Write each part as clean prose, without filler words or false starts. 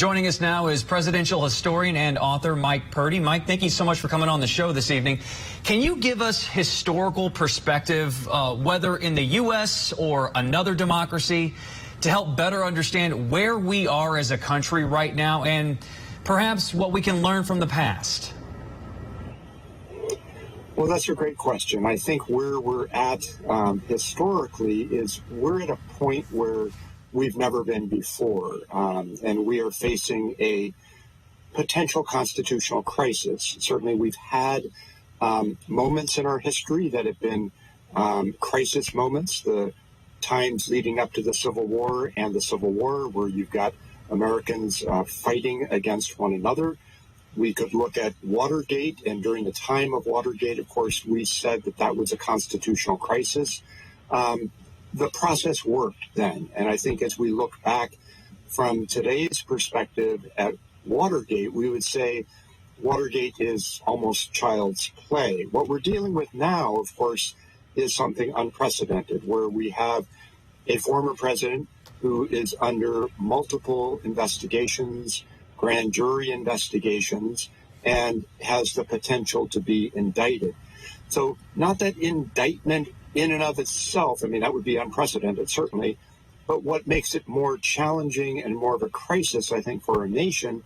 Joining us now is presidential historian and author Mike Purdy. Mike, thank you so much for coming on the show this evening. Can you give us historical perspective, whether in the U.S. or another democracy, to help better understand where we are as a country right now and perhaps what we can learn from the past? Well, that's a great question. I think where we're at historically is we're at a point where we've never been before, and we are facing a potential constitutional crisis. Certainly, we've had moments in our history that have been crisis moments, the times leading up to the Civil War and the Civil War, where you've got Americans fighting against one another. We could look at Watergate, and during the time of Watergate, of course, we said that that was a constitutional crisis. The process worked then, and I think as we look back from today's perspective at Watergate, we would say Watergate is almost child's play. What we're dealing with now, of course, is something unprecedented, where we have a former president who is under multiple investigations, grand jury investigations, and has the potential to be indicted. So not that indictment in and of itself, I mean, that would be unprecedented, certainly, but what makes it more challenging and more of a crisis, I think, for our nation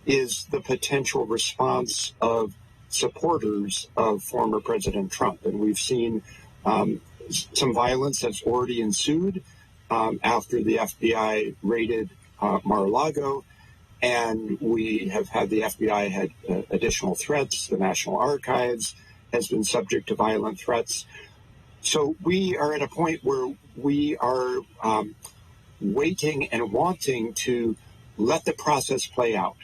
is the potential response of supporters of former President Trump. And we've seen some violence that's already ensued after the FBI raided Mar-a-Lago, and we have had the FBI had additional threats. The National Archives has been subject to violent threats. So we are at a point where we are waiting and wanting to let the process play out.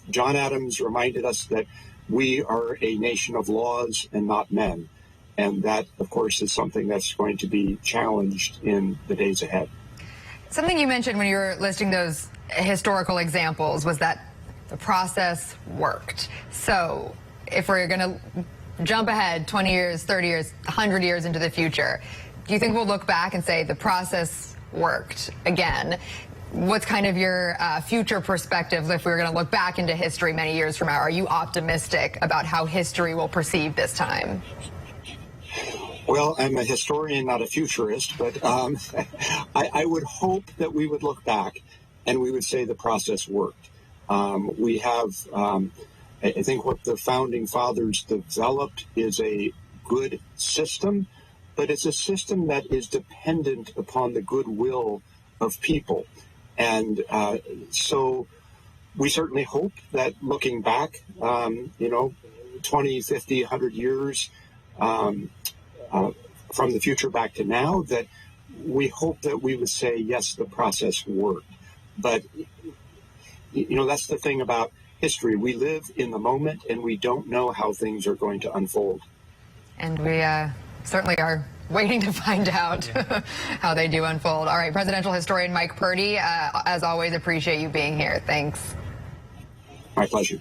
John Adams reminded us that we are a nation of laws and not men. And that, of course, is something that's going to be challenged in the days ahead. Something you mentioned when you were listing those historical examples was that the process worked. So if we're going to jump ahead 20 years, 30 years, 100 years into the future, do you think we'll look back and say the process worked again? What's kind of your future perspective if we were going to look back into history many years from now? Are you optimistic about how history will perceive this time? Well, I'm a historian, not a futurist, but I would hope that we would look back and we would say the process worked. We have, I think what the founding fathers developed is a good system, but it's a system that is dependent upon the goodwill of people. And so we certainly hope that looking back, 20, 50, 100 years from the future back to now, that we hope that we would say, yes, the process worked. But, that's the thing about history. We live in the moment, and we don't know how things are going to unfold. And we certainly are waiting to find out how they do unfold. All right, presidential historian Mike Purdy, as always, appreciate you being here. Thanks. My pleasure.